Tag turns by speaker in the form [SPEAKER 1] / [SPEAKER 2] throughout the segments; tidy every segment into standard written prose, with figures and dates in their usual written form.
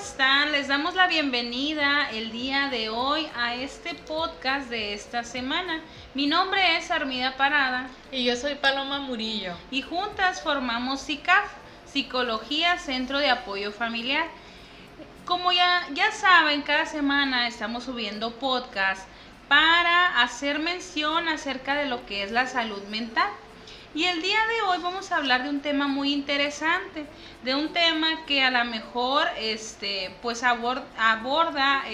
[SPEAKER 1] están? Les damos la bienvenida el día de hoy a este podcast de esta semana. Mi nombre es Armida Parada.
[SPEAKER 2] Y yo soy Paloma Murillo.
[SPEAKER 1] Y juntas formamos CICAF, Psicología Centro de Apoyo Familiar. Como ya saben, cada semana estamos subiendo podcast para hacer mención acerca de lo que es la salud mental. Y el día de hoy vamos a hablar de un tema muy interesante, de un tema que a lo mejor pues aborda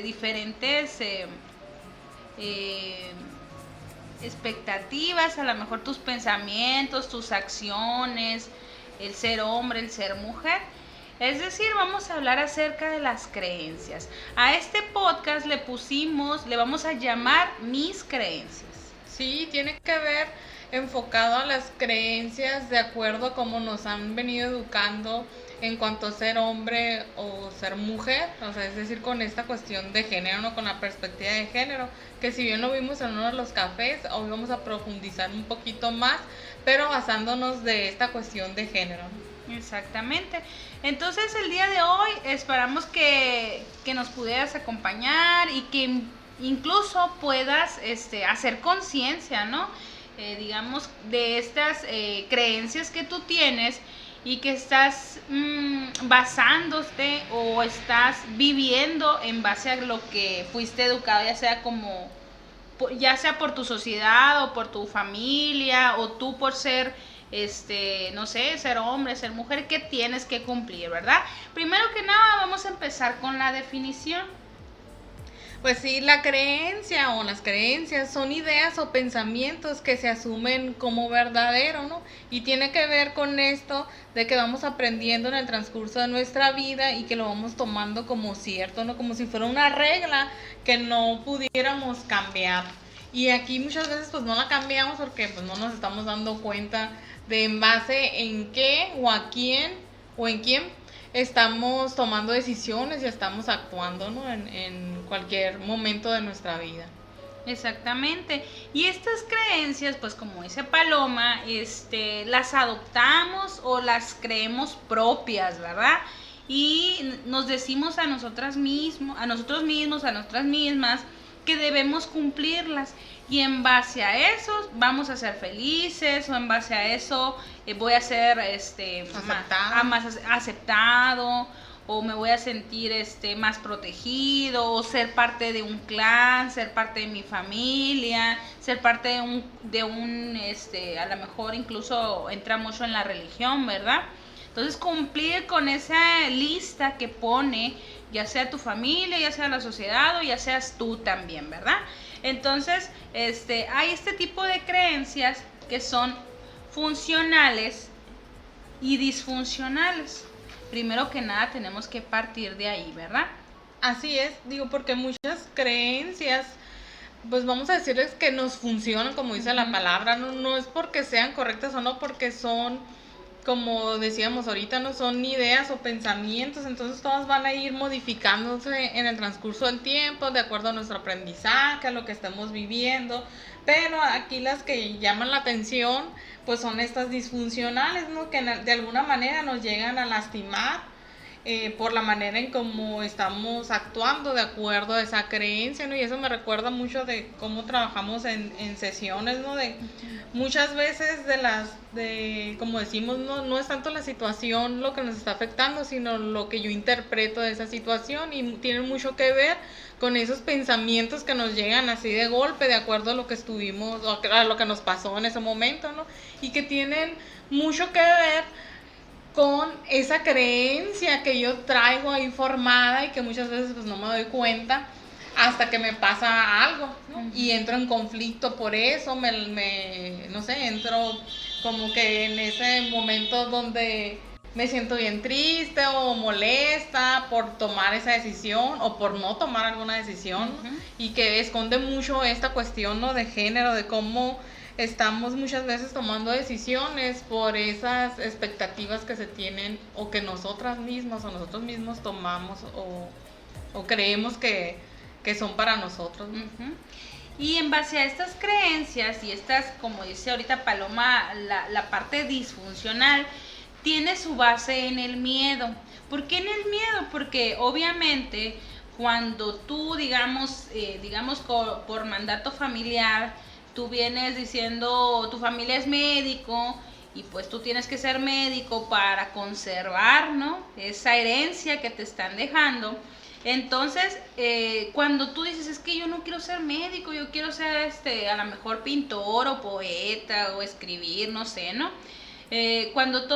[SPEAKER 1] diferentes expectativas, a lo mejor tus pensamientos, tus acciones, el ser hombre, el ser mujer. Es decir, vamos a hablar acerca de las creencias. A este podcast le vamos a llamar Mis Creencias.
[SPEAKER 2] Sí, tiene que ver enfocado a las creencias de acuerdo a cómo nos han venido educando en cuanto a ser hombre o ser mujer, o sea, es decir, con esta cuestión de género, no con la perspectiva de género, que si bien lo vimos en uno de los cafés, hoy vamos a profundizar un poquito más, pero basándonos de esta cuestión de género.
[SPEAKER 1] Exactamente. Entonces el día de hoy esperamos que nos pudieras acompañar y que incluso puedas hacer conciencia, ¿no? Digamos, de estas creencias que tú tienes y que estás basándote o estás viviendo en base a lo que fuiste educado, ya sea por tu sociedad o por tu familia o tú por ser no sé, ser hombre, ser mujer, que tienes que cumplir, ¿verdad? Primero que nada vamos a empezar con la definición.
[SPEAKER 2] Pues sí, la creencia o las creencias son ideas o pensamientos que se asumen como verdadero, ¿no? Y tiene que ver con esto de que vamos aprendiendo en el transcurso de nuestra vida y que lo vamos tomando como cierto, ¿no? Como si fuera una regla que no pudiéramos cambiar. Y aquí muchas veces pues no la cambiamos porque pues no nos estamos dando cuenta de en base en qué o a quién o en quién estamos tomando decisiones y estamos actuando, ¿no? en cualquier momento de nuestra vida.
[SPEAKER 1] Exactamente. Y estas creencias, pues como dice Paloma, las adoptamos o las creemos propias, ¿verdad? Y nos decimos a nosotros mismos, a nosotras mismas, que debemos cumplirlas. Y en base a eso vamos a ser felices, o en base a eso voy a ser más aceptado, o me voy a sentir más protegido, o ser parte de un clan, ser parte de mi familia, ser parte de un a lo mejor incluso entra mucho en la religión, ¿verdad? Entonces cumplir con esa lista que pone ya sea tu familia, ya sea la sociedad o ya seas tú también, ¿verdad? Entonces, hay este tipo de creencias que son funcionales y disfuncionales. Primero que nada tenemos que partir de ahí, ¿verdad?
[SPEAKER 2] Así es, digo, porque muchas creencias, pues vamos a decirles que nos funcionan, como dice la palabra, no es porque sean correctas o no, porque son, como decíamos ahorita, no son ideas o pensamientos, entonces todas van a ir modificándose en el transcurso del tiempo, de acuerdo a nuestro aprendizaje, a lo que estamos viviendo, pero aquí las que llaman la atención, pues son estas disfuncionales, ¿no? Que de alguna manera nos llegan a lastimar. Por la manera en cómo estamos actuando de acuerdo a esa creencia, ¿no? Y eso me recuerda mucho de cómo trabajamos en sesiones, ¿no? De muchas veces como decimos, no es tanto la situación lo que nos está afectando, sino lo que yo interpreto de esa situación, y tiene mucho que ver con esos pensamientos que nos llegan así de golpe, de acuerdo a lo que estuvimos, o a lo que nos pasó en ese momento, ¿no? Y que tienen mucho que ver con esa creencia que yo traigo ahí formada y que muchas veces pues no me doy cuenta hasta que me pasa algo, ¿no? Uh-huh. Y entro en conflicto por eso, no sé, entro como que en ese momento donde me siento bien triste o molesta por tomar esa decisión o por no tomar alguna decisión, uh-huh. Y que esconde mucho esta cuestión, ¿no? De género, de cómo estamos muchas veces tomando decisiones por esas expectativas que se tienen o que nosotras mismas o nosotros mismos tomamos o creemos que son para nosotros, ¿no?
[SPEAKER 1] Uh-huh. Y en base a estas creencias y estas, como dice ahorita Paloma, la parte disfuncional, tiene su base en el miedo. ¿Por qué en el miedo? Porque obviamente cuando tú, digamos, por mandato familiar, tú vienes diciendo, tu familia es médico y pues tú tienes que ser médico para conservar, ¿no?, esa herencia que te están dejando. Entonces, cuando tú dices, es que yo no quiero ser médico, yo quiero ser a lo mejor pintor o poeta o escribir, no sé, ¿no? Cuando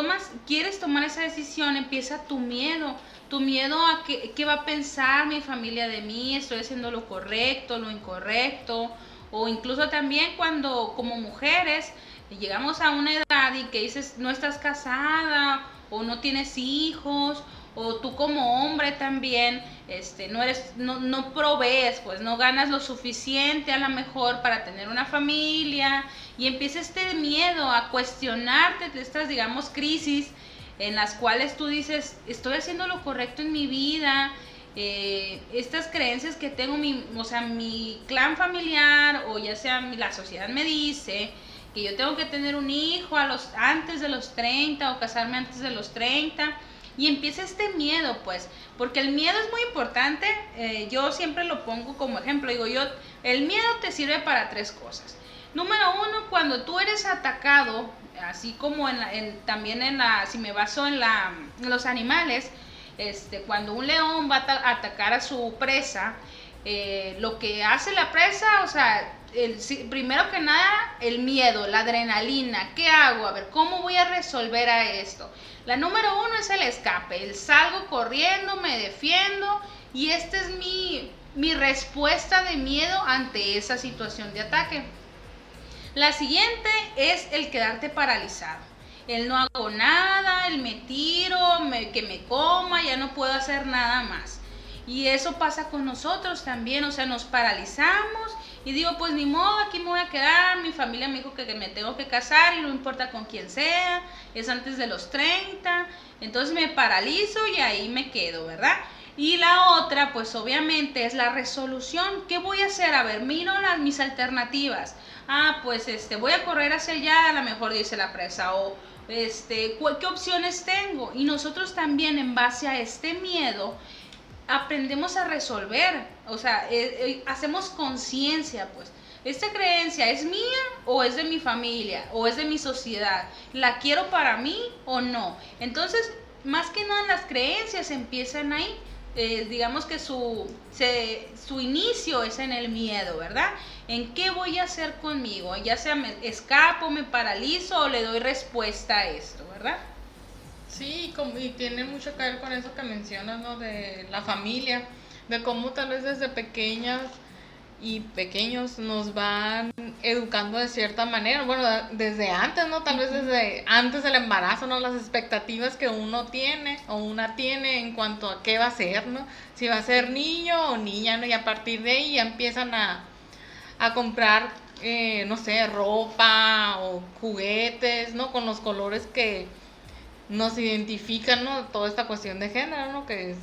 [SPEAKER 1] quieres tomar esa decisión, empieza tu miedo a qué va a pensar mi familia de mí, estoy haciendo lo correcto, lo incorrecto, o incluso también cuando como mujeres llegamos a una edad y que dices no estás casada o no tienes hijos, o tú como hombre también no provees, pues no ganas lo suficiente a lo mejor para tener una familia, y empieza este miedo a cuestionarte de estas, digamos, crisis en las cuales tú dices, estoy haciendo lo correcto en mi vida. Estas creencias que tengo, mi clan familiar o ya sea la sociedad me dice que yo tengo que tener un hijo antes de los 30 o casarme antes de los 30, y empieza este miedo, pues, porque el miedo es muy importante. Yo siempre lo pongo como ejemplo, digo yo, el miedo te sirve para 3 cosas. Número 1, cuando tú eres atacado, así como si me baso en los animales, cuando un león va a atacar a su presa, lo que hace la presa, o sea, primero que nada, el miedo, la adrenalina, ¿qué hago? A ver, ¿cómo voy a resolver a esto? La número 1 es el escape, salgo corriendo, me defiendo, y esta es mi respuesta de miedo ante esa situación de ataque. La siguiente es el quedarte paralizado. El no hago nada, el me tiro, que me coma, ya no puedo hacer nada más. Y eso pasa con nosotros también, o sea, nos paralizamos y digo, pues ni modo, aquí me voy a quedar, mi familia me dijo que me tengo que casar y no importa con quién sea, es antes de los 30, entonces me paralizo y ahí me quedo, ¿verdad? Y la otra, pues obviamente es la resolución. ¿Qué voy a hacer? A ver, miro mis alternativas. Pues voy a correr hacia allá, a lo mejor dice la presa, o ¿qué opciones tengo? Y nosotros también, en base a este miedo, aprendemos a resolver, o sea, hacemos conciencia, pues, ¿esta creencia es mía o es de mi familia o es de mi sociedad? ¿La quiero para mí o no? Entonces, más que nada las creencias empiezan ahí. Digamos que su inicio es en el miedo, ¿verdad? ¿En qué voy a hacer conmigo? Ya sea me escapo, me paralizo o le doy respuesta a esto, ¿verdad?
[SPEAKER 2] Sí, y tiene mucho que ver con eso que mencionas, ¿no? De la familia, de cómo tal vez desde pequeñas y pequeños nos van educando de cierta manera, bueno, desde antes, ¿no? Tal vez desde antes del embarazo, ¿no? Las expectativas que uno tiene o una tiene en cuanto a qué va a ser, ¿no? Si va a ser niño o niña, ¿no? Y a partir de ahí ya empiezan a comprar, no sé, ropa o juguetes, ¿no? Con los colores que nos identifican, ¿no? Toda esta cuestión de género, ¿no? Que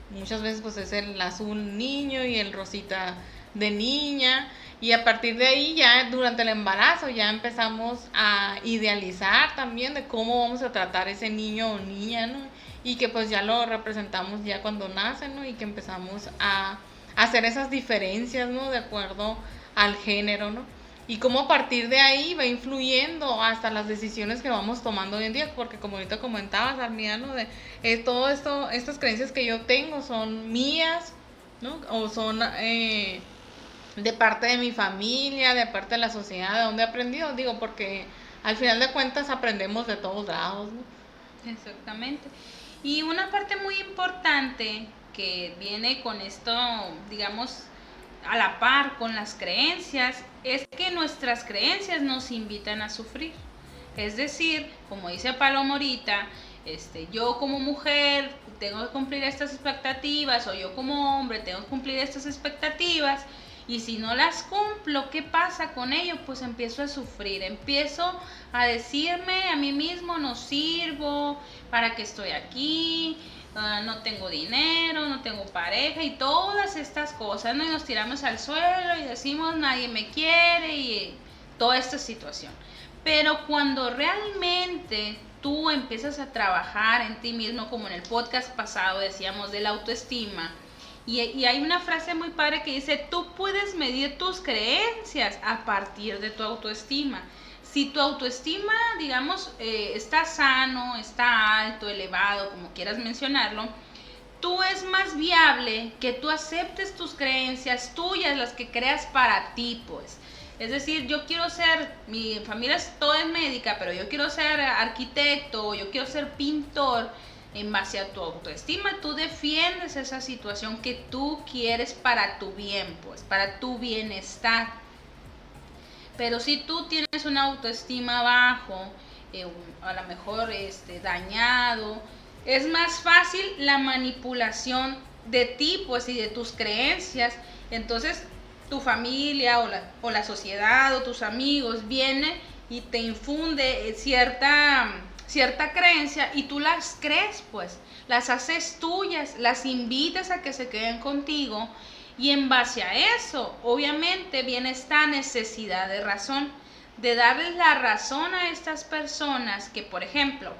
[SPEAKER 2] muchas veces pues es el azul niño y el rosita de niña, y a partir de ahí ya durante el embarazo ya empezamos a idealizar también de cómo vamos a tratar ese niño o niña, ¿no? Y que pues ya lo representamos ya cuando nacen, ¿no? Y que empezamos a hacer esas diferencias, ¿no? De acuerdo al género, ¿no? Y cómo a partir de ahí va influyendo hasta las decisiones que vamos tomando hoy en día, porque como ahorita comentabas, Armida, ¿no? De todo esto, estas creencias que yo tengo son mías, ¿no? O son de parte de mi familia, de parte de la sociedad, de donde he aprendido, digo, porque al final de cuentas aprendemos de todos lados, ¿no?
[SPEAKER 1] Exactamente. Y una parte muy importante que viene con esto, digamos, a la par con las creencias, es que nuestras creencias nos invitan a sufrir. Es decir, como dice Paloma ahorita, yo como mujer tengo que cumplir estas expectativas, o yo como hombre tengo que cumplir estas expectativas, y si no las cumplo, ¿qué pasa con ello? Pues empiezo a sufrir, empiezo a decirme a mí mismo, no sirvo, ¿para qué estoy aquí? No tengo dinero, no tengo pareja, y todas estas cosas, ¿no? Y nos tiramos al suelo y decimos, nadie me quiere, y toda esta situación. Pero cuando realmente tú empiezas a trabajar en ti mismo, como en el podcast pasado decíamos de la autoestima, y hay una frase muy padre que dice, tú puedes medir tus creencias a partir de tu autoestima. Si tu autoestima, digamos, está sano, está alto, elevado, como quieras mencionarlo, tú es más viable que tú aceptes tus creencias tuyas, las que creas para ti, pues. Es decir, yo quiero ser, mi familia toda es médica, pero yo quiero ser arquitecto, yo quiero ser pintor. En base a tu autoestima, tú defiendes esa situación que tú quieres para tu bien, pues, para tu bienestar. Pero si tú tienes una autoestima bajo, a lo mejor dañado, es más fácil la manipulación de ti, pues, y de tus creencias. Entonces, tu familia o la sociedad o tus amigos vienen y te infunde cierta creencia y tú las crees, pues, las haces tuyas, las invitas a que se queden contigo y en base a eso, obviamente, viene esta necesidad de razón, de darles la razón a estas personas que, por ejemplo,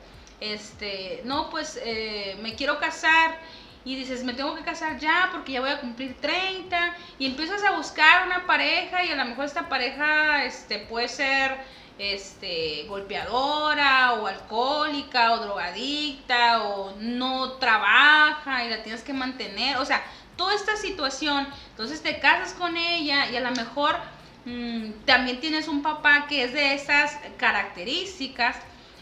[SPEAKER 1] no, pues, me quiero casar y dices, me tengo que casar ya porque ya voy a cumplir 30 y empiezas a buscar una pareja y a lo mejor esta pareja puede ser golpeadora o alcohólica o drogadicta o no trabaja y la tienes que mantener, o sea, toda esta situación. Entonces te casas con ella y a lo mejor también tienes un papá que es de esas características.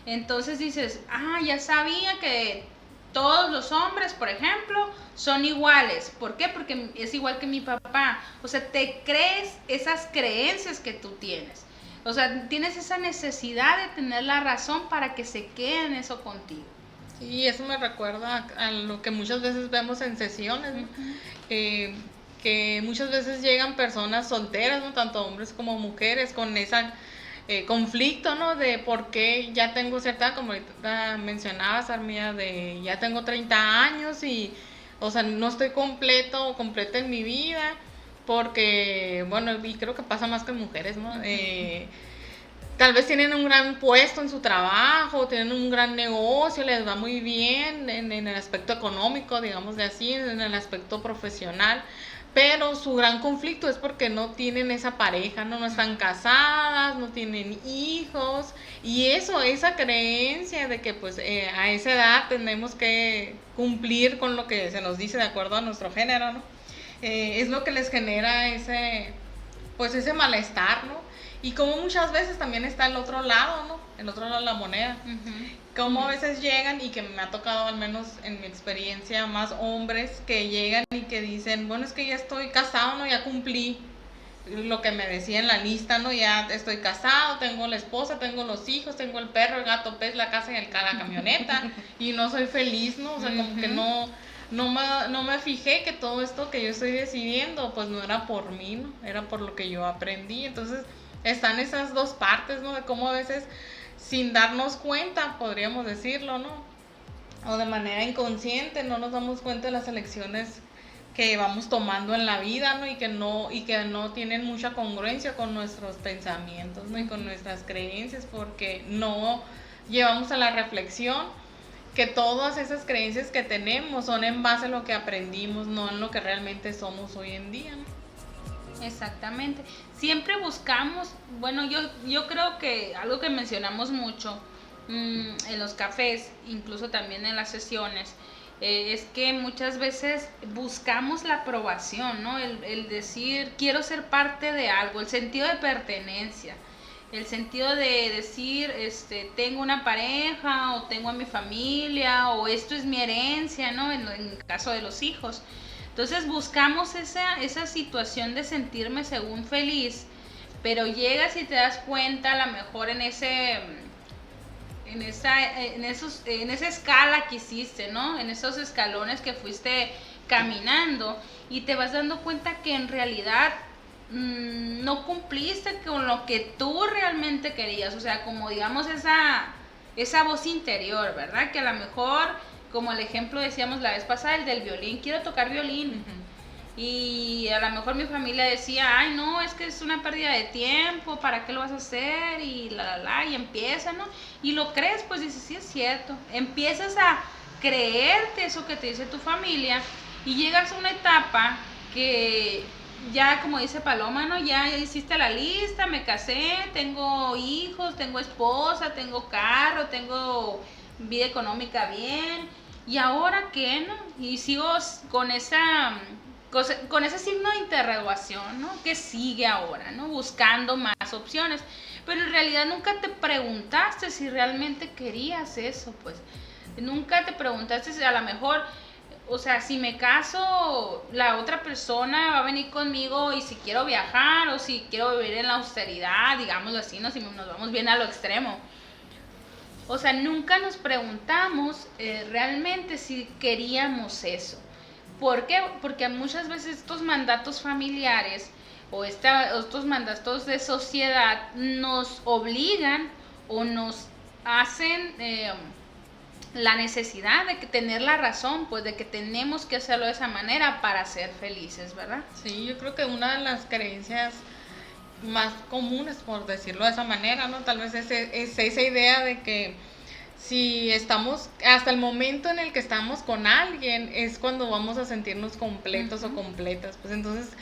[SPEAKER 1] Entonces dices, ya sabía que todos los hombres, por ejemplo, son iguales. ¿Por qué? Porque es igual que mi papá. O sea, te crees esas creencias que tú tienes. O sea, tienes esa necesidad de tener la razón para que se queden eso contigo.
[SPEAKER 2] Y eso me recuerda a lo que muchas veces vemos en sesiones, ¿no? Que muchas veces llegan personas solteras, ¿no? Tanto hombres como mujeres, con ese conflicto, ¿no? De por qué ya tengo cierta, como ahorita mencionabas, Armida, de ya tengo 30 años y, o sea, no estoy completa en mi vida, porque, bueno, y creo que pasa más que mujeres, ¿no? Tal vez tienen un gran puesto en su trabajo, tienen un gran negocio, les va muy bien en el aspecto económico, digamos de así, en el aspecto profesional, pero su gran conflicto es porque no tienen esa pareja, no están casadas, no tienen hijos, y esa creencia de que pues a esa edad tenemos que cumplir con lo que se nos dice de acuerdo a nuestro género, ¿no? Es lo que les genera ese malestar, ¿no? Y como muchas veces también está el otro lado, ¿no? El otro lado de la moneda. Como a veces llegan, y que me ha tocado al menos en mi experiencia más hombres que llegan y que dicen, bueno, es que ya estoy casado, ¿no? Ya cumplí lo que me decía en la lista, ¿no? Ya estoy casado, tengo la esposa, tengo los hijos, tengo el perro, el gato, pez, la casa y la camioneta y no soy feliz, ¿no? O sea, como que no me fijé que todo esto que yo estoy decidiendo, pues no era por mí, ¿no? Era por lo que yo aprendí. Entonces, están esas dos partes, ¿no? De cómo a veces, sin darnos cuenta, podríamos decirlo, ¿no? O de manera inconsciente, no nos damos cuenta de las elecciones que vamos tomando en la vida, ¿no? Y que no tienen mucha congruencia con nuestros pensamientos, ¿no? Y con nuestras creencias, porque no llevamos a la reflexión que todas esas creencias que tenemos son en base a lo que aprendimos, no en lo que realmente somos hoy en día, ¿no?
[SPEAKER 1] Exactamente. Siempre buscamos, bueno, yo creo que algo que mencionamos mucho en los cafés, incluso también en las sesiones, es que muchas veces buscamos la aprobación, ¿no? El decir, quiero ser parte de algo, el sentido de pertenencia, el sentido de decir, tengo una pareja, o tengo a mi familia, o esto es mi herencia, ¿no? En el caso de los hijos. Entonces buscamos esa situación de sentirme según feliz, pero llegas y te das cuenta a lo mejor en esa escala que hiciste, ¿no? En esos escalones que fuiste caminando y te vas dando cuenta que en realidad no cumpliste con lo que tú realmente querías, o sea, como digamos esa voz interior, ¿verdad? Que a lo mejor, como el ejemplo decíamos la vez pasada, el del violín, quiero tocar violín. Y a lo mejor mi familia decía, ay, no, es que es una pérdida de tiempo, ¿para qué lo vas a hacer? Y y empieza, ¿no? Y lo crees, pues dices, sí es cierto. Empiezas a creerte eso que te dice tu familia y llegas a una etapa que ya, como dice Paloma, ¿no? Ya hiciste la lista, me casé, tengo hijos, tengo esposa, tengo carro, tengo vida económica bien. ¿Y ahora qué, no? Y sigo con con ese signo de interrogación, ¿no? ¿Qué sigue ahora, no? Buscando más opciones. Pero en realidad nunca te preguntaste si realmente querías eso, pues. Nunca te preguntaste si a lo mejor, o sea, si me caso, la otra persona va a venir conmigo y si quiero viajar o si quiero vivir en la austeridad, digámoslo así, ¿no? Si nos vamos bien a lo extremo. O sea, nunca nos preguntamos realmente si queríamos eso. ¿Por qué? Porque muchas veces estos mandatos familiares o estos mandatos de sociedad nos obligan o nos hacen la necesidad de tener la razón, pues de que tenemos que hacerlo de esa manera para ser felices, ¿verdad?
[SPEAKER 2] Sí, yo creo que una de las creencias más comunes, por decirlo de esa manera, ¿no? Tal vez es esa idea de que si estamos, hasta el momento en el que estamos con alguien, es cuando vamos a sentirnos completos o completas. Pues entonces,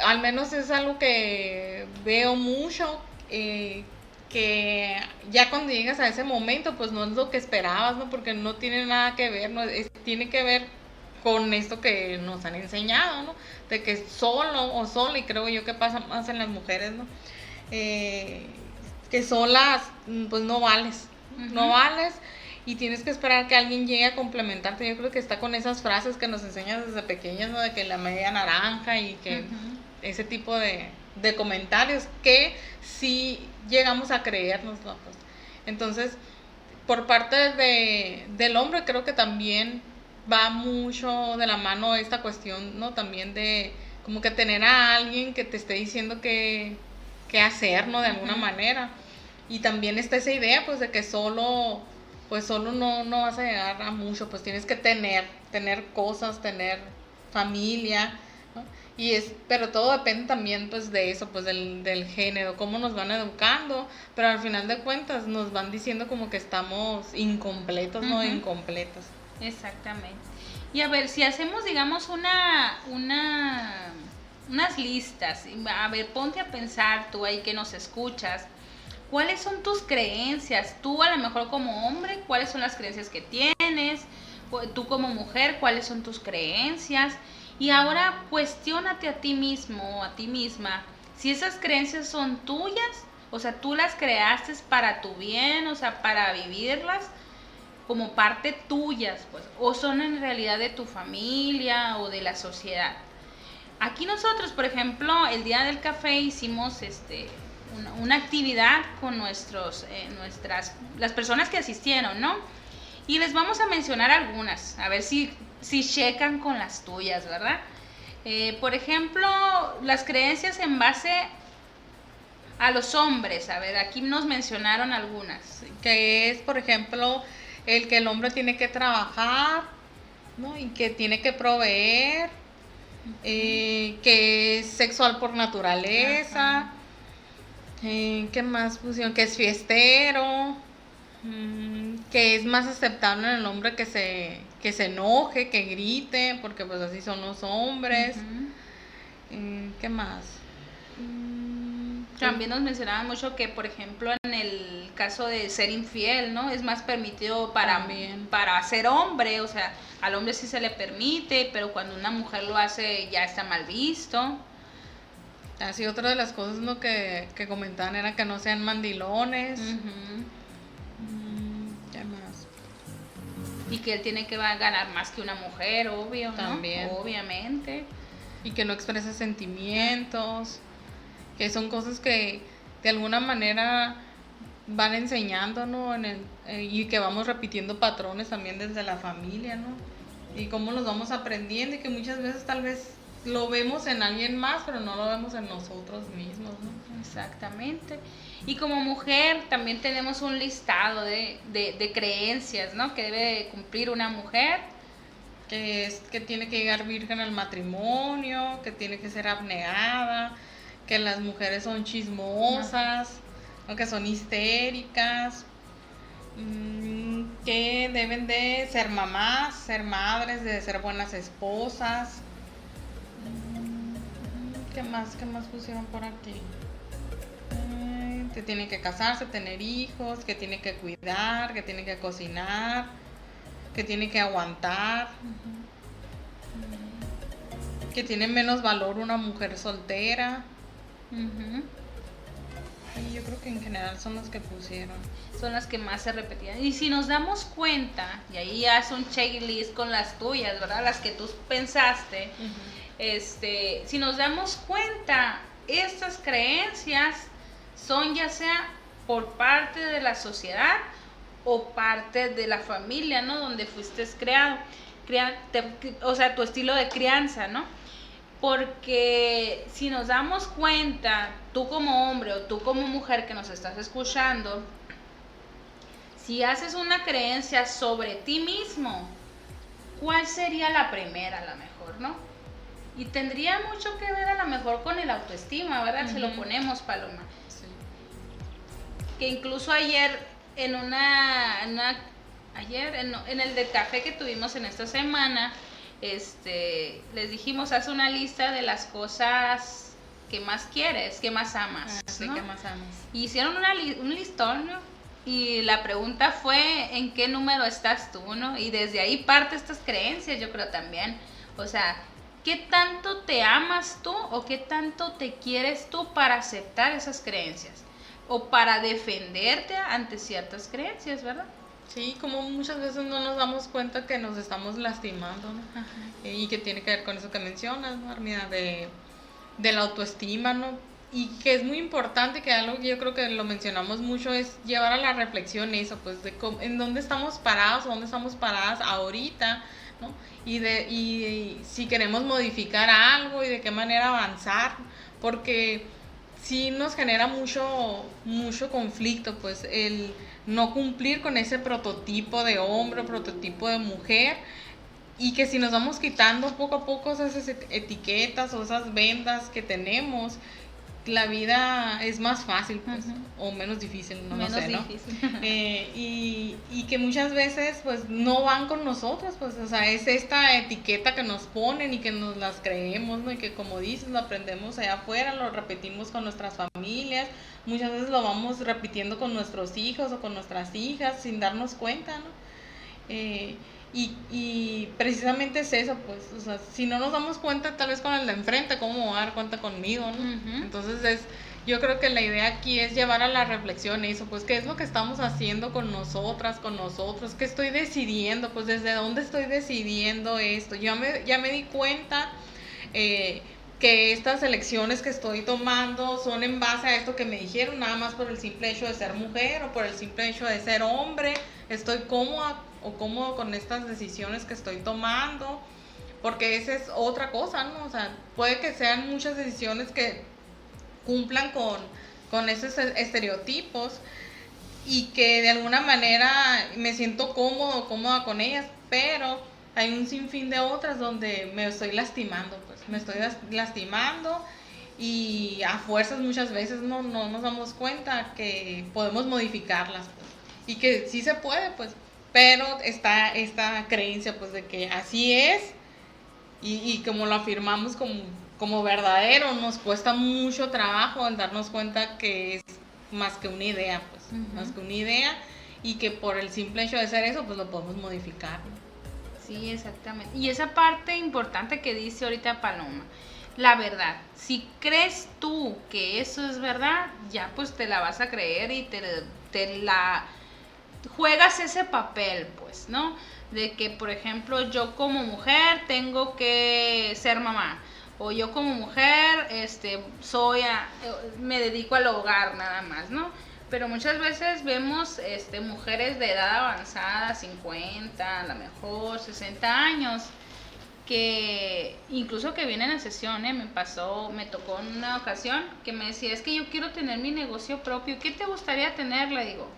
[SPEAKER 2] al menos es algo que veo mucho, que ya cuando llegas a ese momento, pues no es lo que esperabas, ¿no? Porque no tiene nada que ver, ¿no? Tiene que ver con esto que nos han enseñado, ¿no? De que solo o sola, y creo yo que pasa más en las mujeres, ¿no? Que solas, pues no vales, no vales, y tienes que esperar que alguien llegue a complementarte. Yo creo que está con esas frases que nos enseñan desde pequeñas, ¿no? De que la media naranja y que ese tipo de comentarios que sí llegamos a creernos, ¿no? Pues, entonces, por parte del hombre creo que también va mucho de la mano esta cuestión, ¿no? También de como que tener a alguien que te esté diciendo qué hacer, ¿no? De alguna manera. Y también está esa idea, pues, de que solo no vas a llegar a mucho, pues tienes que tener cosas, tener familia, ¿no? Pero todo depende también, pues, de eso, pues, del género, cómo nos van educando, pero al final de cuentas nos van diciendo como que estamos incompletos, ¿no? Incompletos.
[SPEAKER 1] Exactamente. Y a ver, si hacemos, digamos, unas listas, a ver, ponte a pensar tú ahí que nos escuchas, ¿cuáles son tus creencias? Tú a lo mejor como hombre, ¿cuáles son las creencias que tienes? Tú como mujer, ¿cuáles son tus creencias? Y ahora cuestiónate a ti mismo o a ti misma si esas creencias son tuyas, o sea, tú las creaste para tu bien, o sea, para vivirlas como parte tuyas, pues, o son en realidad de tu familia o de la sociedad. Aquí nosotros, por ejemplo, el día del café hicimos una actividad con las personas que asistieron, ¿no? Y les vamos a mencionar algunas, a ver si checan con las tuyas, ¿verdad? Por ejemplo, las creencias en base a los hombres, a ver, aquí nos mencionaron algunas.
[SPEAKER 2] Que es, por ejemplo, el que el hombre tiene que trabajar, ¿no? Y que tiene que proveer, que es sexual por naturaleza, ¿qué más pusieron? Que es fiestero, que es más aceptable en el hombre que se enoje, que grite, porque pues así son los hombres. ¿Qué más?
[SPEAKER 1] También nos mencionaban mucho que, por ejemplo, en el caso de ser infiel, ¿no? Es más permitido para ser hombre, o sea, al hombre sí se le permite, pero cuando una mujer lo hace ya está mal visto.
[SPEAKER 2] Así otra de las cosas, ¿no? que comentaban era que no sean mandilones. ¿Qué más?
[SPEAKER 1] Y que él tiene que ganar más que una mujer, obvio, ¿no?
[SPEAKER 2] También.
[SPEAKER 1] Obviamente.
[SPEAKER 2] Y que no exprese sentimientos, que son cosas que de alguna manera van enseñando, ¿no? Y que vamos repitiendo patrones también desde la familia, ¿no? Y cómo los vamos aprendiendo y que muchas veces tal vez lo vemos en alguien más, pero no lo vemos en nosotros mismos, ¿no?
[SPEAKER 1] Exactamente. Y como mujer también tenemos un listado de creencias, ¿no? Que debe cumplir una mujer.
[SPEAKER 2] que tiene que llegar virgen al matrimonio, que tiene que ser abnegada, que las mujeres son chismosas, o que son histéricas, que deben de ser mamás, ser madres, de ser buenas esposas. ¿Qué más pusieron por aquí? Que tienen que casarse, tener hijos, que tienen que cuidar, que tienen que cocinar, que tienen que aguantar, que tiene menos valor una mujer soltera. Y yo creo que en general son las que pusieron.
[SPEAKER 1] Son las que más se repetían. Y si nos damos cuenta, y ahí ya es un checklist con las tuyas, ¿verdad? Las que tú pensaste. Si nos damos cuenta, estas creencias son ya sea por parte de la sociedad o parte de la familia, ¿no? Donde fuiste creado. O sea, tu estilo de crianza, ¿no? Porque si nos damos cuenta, tú como hombre o tú como mujer que nos estás escuchando, si haces una creencia sobre ti mismo, ¿cuál sería la primera a lo mejor, no? Y tendría mucho que ver a lo mejor con el autoestima, ¿verdad? Se lo ponemos, Paloma.
[SPEAKER 2] Sí.
[SPEAKER 1] Que incluso ayer en en el de café que tuvimos en esta semana, les dijimos, haz una lista de las cosas que más quieres, que más amas,
[SPEAKER 2] sí,
[SPEAKER 1] ¿no?
[SPEAKER 2] que más amas.
[SPEAKER 1] Y hicieron un listón, ¿no? Y la pregunta fue, ¿en qué número estás tú, no? Y desde ahí parte estas creencias, yo creo también. O sea, ¿qué tanto te amas tú o qué tanto te quieres tú para aceptar esas creencias? O para defenderte ante ciertas creencias, ¿verdad?
[SPEAKER 2] Sí, como muchas veces no nos damos cuenta que nos estamos lastimando, ¿no? Y que tiene que ver con eso que mencionas, ¿no, Armida? De la autoestima, ¿no? Y que es muy importante, que algo que yo creo que lo mencionamos mucho, es llevar a la reflexión eso, pues, de en dónde estamos parados o dónde estamos paradas ahorita, ¿no? Y si queremos modificar algo y de qué manera avanzar, porque sí nos genera mucho conflicto, pues, el no cumplir con ese prototipo de hombre, prototipo de mujer, y que si nos vamos quitando poco a poco esas etiquetas o esas vendas que tenemos, la vida es más fácil, pues, o menos difícil, no sé, ¿no? Y que muchas veces, pues, no van con nosotros, pues, o sea, es esta etiqueta que nos ponen y que nos las creemos, ¿no? Y que, como dices, lo aprendemos allá afuera, lo repetimos con nuestras familias, muchas veces lo vamos repitiendo con nuestros hijos o con nuestras hijas sin darnos cuenta, ¿no? Y precisamente es eso, pues, o sea, si no nos damos cuenta, tal vez con el de enfrente, ¿cómo me voy a dar cuenta conmigo, no? Entonces yo creo que la idea aquí es llevar a la reflexión eso, pues, ¿qué es lo que estamos haciendo con nosotras, con nosotros? ¿Qué estoy decidiendo? Pues, ¿desde dónde estoy decidiendo esto? Ya me di cuenta que estas elecciones que estoy tomando son en base a esto que me dijeron, nada más por el simple hecho de ser mujer o por el simple hecho de ser hombre. Estoy cómoda o cómodo con estas decisiones que estoy tomando, porque esa es otra cosa, ¿no? O sea, puede que sean muchas decisiones que cumplan con esos estereotipos y que de alguna manera me siento cómoda con ellas, pero hay un sinfín de otras donde me estoy lastimando, pues, me estoy lastimando, y a fuerzas muchas veces no nos damos cuenta que podemos modificarlas, pues, y que sí se puede, pues, pero está esta creencia, pues, de que así es, y como lo afirmamos como verdadero, nos cuesta mucho trabajo el darnos cuenta que es más que una idea, pues, más que una idea, y que por el simple hecho de ser eso, pues, lo podemos modificar, ¿no?
[SPEAKER 1] Sí, exactamente. Y esa parte importante que dice ahorita Paloma, la verdad, si crees tú que eso es verdad, ya pues te la vas a creer y te la juegas ese papel, pues, ¿no? De que, por ejemplo, yo como mujer tengo que ser mamá, o yo como mujer me dedico al hogar nada más, ¿no? Pero muchas veces vemos mujeres de edad avanzada, 50, a lo mejor 60 años, que incluso que vienen a sesión, me tocó en una ocasión que me decía, es que yo quiero tener mi negocio propio, ¿qué te gustaría tener? Le digo,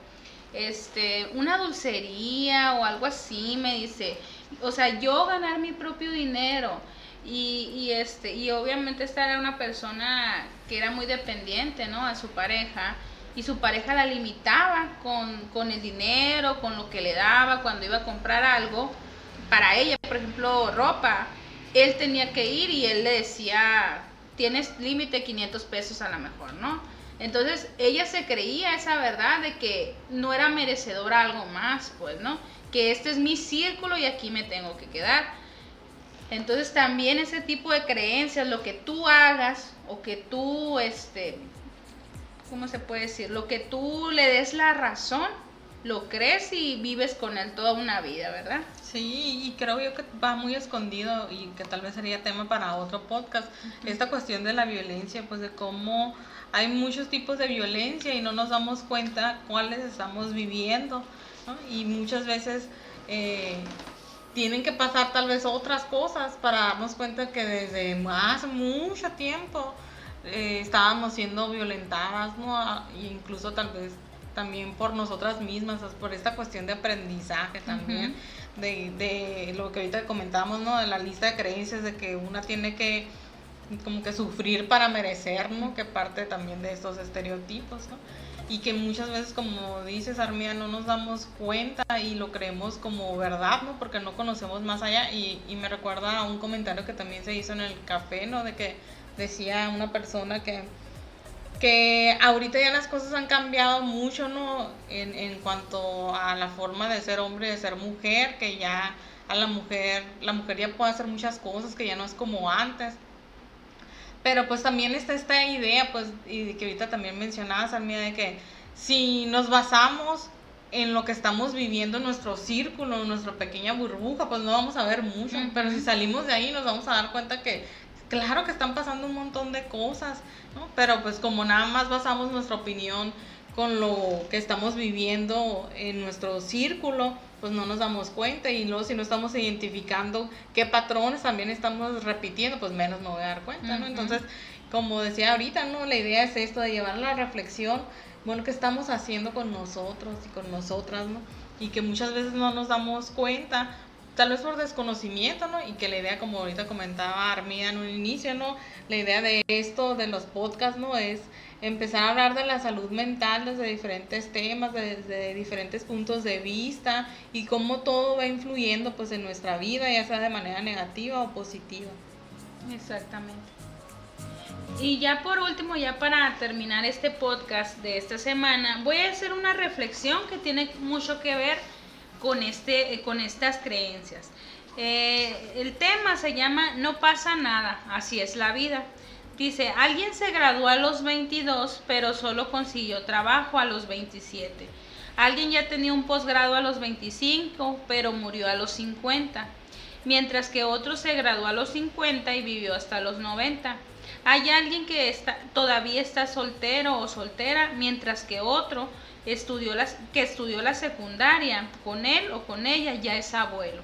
[SPEAKER 1] una dulcería o algo así, me dice, o sea, yo ganar mi propio dinero. Y obviamente esta era una persona que era muy dependiente, ¿no? A su pareja, y su pareja la limitaba con el dinero, con lo que le daba cuando iba a comprar algo para ella, por ejemplo, ropa. Él tenía que ir y él le decía, tienes límite 500 pesos a lo mejor, ¿no? Entonces ella se creía esa verdad de que no era merecedora algo más, pues, ¿no? Que este es mi círculo y aquí me tengo que quedar. Entonces también ese tipo de creencias, lo que tú hagas o que tú, ¿cómo se puede decir? Lo que tú le des la razón, lo crees y vives con él toda una vida, ¿verdad?
[SPEAKER 2] Sí, y creo yo que va muy escondido y que tal vez sería tema para otro podcast, esta cuestión de la violencia, pues de cómo hay muchos tipos de violencia y no nos damos cuenta cuáles estamos viviendo, ¿no? Y muchas veces tienen que pasar tal vez otras cosas para darnos cuenta que desde hace mucho tiempo estábamos siendo violentadas, ¿no? E incluso tal vez también por nosotras mismas, por esta cuestión de aprendizaje también, de lo que ahorita comentábamos, ¿no? De la lista de creencias, de que una tiene que como que sufrir para merecer, ¿no? Que parte también de estos estereotipos, ¿no? Y que muchas veces, como dices, Armida, no nos damos cuenta y lo creemos como verdad, ¿no? Porque no conocemos más allá. Y me recuerda a un comentario que también se hizo en el café, ¿no? De que decía una persona que ahorita ya las cosas han cambiado mucho, ¿no? En cuanto a la forma de ser hombre y de ser mujer, que ya a la mujer ya puede hacer muchas cosas, que ya no es como antes. Pero pues también está esta idea, pues, y que ahorita también mencionabas, Armida, de que si nos basamos en lo que estamos viviendo en nuestro círculo, en nuestra pequeña burbuja, pues no vamos a ver mucho, pero si salimos de ahí nos vamos a dar cuenta que claro que están pasando un montón de cosas, ¿no? Pero pues como nada más basamos nuestra opinión con lo que estamos viviendo en nuestro círculo, pues no nos damos cuenta, y luego si no estamos identificando qué patrones también estamos repitiendo, pues menos me voy a dar cuenta, ¿no? Entonces, como decía ahorita, ¿no? La idea es esto, de llevar la reflexión, bueno, qué estamos haciendo con nosotros y con nosotras, ¿no? Y que muchas veces no nos damos cuenta, tal vez por desconocimiento, ¿no? Y que la idea, como ahorita comentaba Armida en un inicio, ¿no? La idea de esto, de los podcasts, ¿no? Es empezar a hablar de la salud mental desde diferentes temas, desde diferentes puntos de vista, y cómo todo va influyendo pues en nuestra vida, ya sea de manera negativa o positiva.
[SPEAKER 1] Exactamente. Y ya por último, ya para terminar este podcast de esta semana, voy a hacer una reflexión que tiene mucho que ver con estas creencias. El tema se llama No pasa nada, así es la vida. Dice, alguien se graduó a los 22, pero solo consiguió trabajo a los 27. Alguien ya tenía un posgrado a los 25, pero murió a los 50. Mientras que otro se graduó a los 50 y vivió hasta los 90. Hay alguien que todavía está soltero o soltera, mientras que otro estudió la secundaria, con él o con ella ya es abuelo.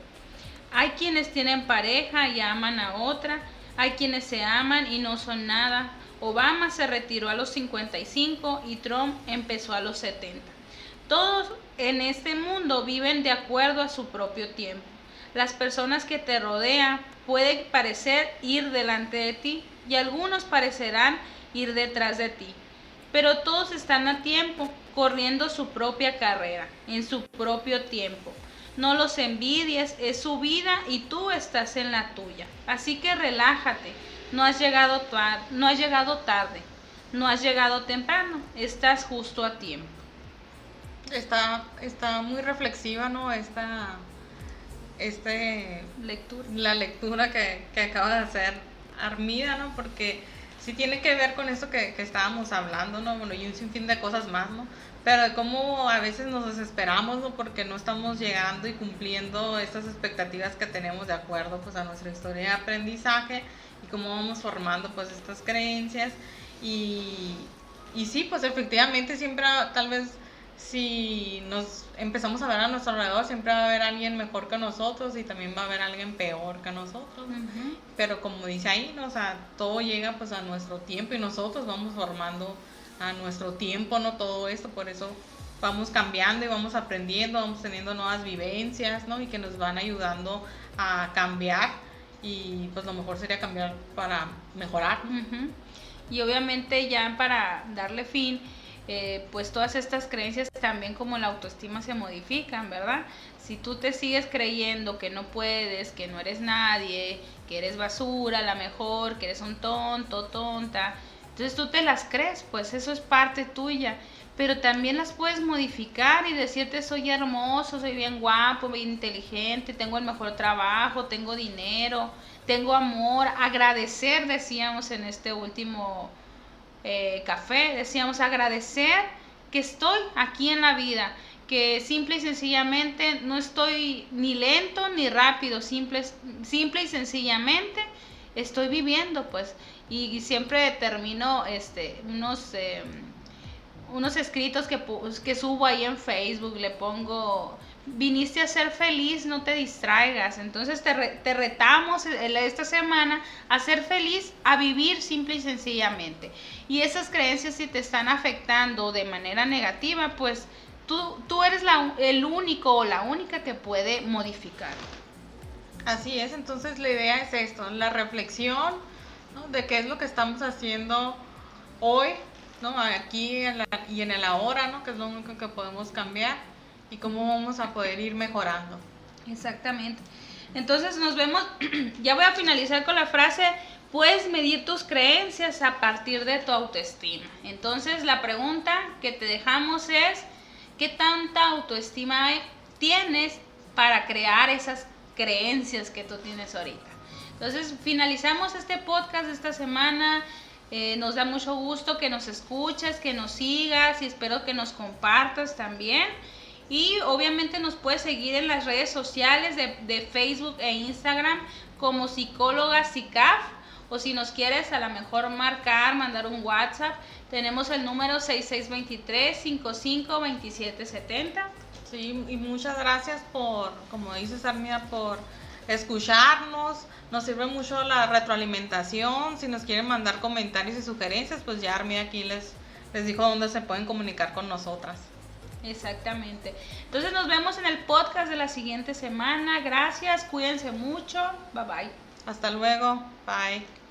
[SPEAKER 1] Hay quienes tienen pareja y aman a otra. Hay quienes se aman y no son nada. Obama se retiró a los 55 y Trump empezó a los 70. Todos en este mundo viven de acuerdo a su propio tiempo. Las personas que te rodean pueden parecer ir delante de ti y algunos parecerán ir detrás de ti. Pero todos están a tiempo, corriendo su propia carrera, en su propio tiempo. No los envidies, es su vida y tú estás en la tuya. Así que relájate, no has llegado tarde, no has llegado temprano, estás justo a tiempo.
[SPEAKER 2] Está muy reflexiva, ¿no? La lectura que acaba de hacer Armida, ¿no? Porque sí tiene que ver con eso que estábamos hablando, ¿no? Bueno, y un sinfín de cosas más, ¿no? Pero de cómo a veces nos desesperamos, ¿no? Porque no estamos llegando y cumpliendo estas expectativas que tenemos de acuerdo pues a nuestra historia de aprendizaje, y cómo vamos formando pues estas creencias, y sí, pues efectivamente siempre, tal vez si nos empezamos a ver a nuestro alrededor, siempre va a haber alguien mejor que nosotros y también va a haber alguien peor que nosotros, ¿no? Pero como dice ahí, ¿no? O sea, todo llega pues a nuestro tiempo y nosotros vamos formando a nuestro tiempo, ¿no? Todo esto, por eso vamos cambiando y vamos aprendiendo, vamos teniendo nuevas vivencias, ¿no? Y que nos van ayudando a cambiar, y pues lo mejor sería cambiar para mejorar.
[SPEAKER 1] Uh-huh. Y obviamente ya para darle fin, pues todas estas creencias también como la autoestima se modifican, ¿verdad? Si tú te sigues creyendo que no puedes, que no eres nadie, que eres basura, a lo mejor, que eres un tonto, tonta, entonces tú te las crees, pues eso es parte tuya, pero también las puedes modificar y decirte soy hermoso, soy bien guapo, bien inteligente, tengo el mejor trabajo, tengo dinero, tengo amor, agradecer, decíamos en este último café, decíamos agradecer que estoy aquí en la vida, que simple y sencillamente no estoy ni lento ni rápido, simple y sencillamente estoy viviendo, pues, y siempre termino unos escritos que subo ahí en Facebook, le pongo, viniste a ser feliz, no te distraigas. Entonces te retamos esta semana a ser feliz, a vivir simple y sencillamente. Y esas creencias, si te están afectando de manera negativa, pues tú eres el único o la única que puede modificar.
[SPEAKER 2] Así es, entonces la idea es esto, la reflexión, ¿no? De qué es lo que estamos haciendo hoy, ¿no? Aquí y en el ahora, ¿no? Que es lo único que podemos cambiar, y cómo vamos a poder ir mejorando.
[SPEAKER 1] Exactamente. Entonces nos vemos, ya voy a finalizar con la frase, puedes medir tus creencias a partir de tu autoestima. Entonces la pregunta que te dejamos es, ¿qué tanta autoestima tienes para crear esas creencias que tú tienes ahorita? Entonces finalizamos este podcast de esta semana. Nos da mucho gusto que nos escuches, que nos sigas, y espero que nos compartas también. Y obviamente nos puedes seguir en las redes sociales de Facebook e Instagram como Psicóloga SICAF, o si nos quieres a lo mejor mandar un WhatsApp, tenemos el número 6623-552770.
[SPEAKER 2] Sí, y muchas gracias por, como dices, Armida, por escucharnos. Nos sirve mucho la retroalimentación. Si nos quieren mandar comentarios y sugerencias, pues ya Armida aquí les dijo dónde se pueden comunicar con nosotras.
[SPEAKER 1] Exactamente. Entonces nos vemos en el podcast de la siguiente semana. Gracias, cuídense mucho. Bye bye.
[SPEAKER 2] Hasta luego. Bye.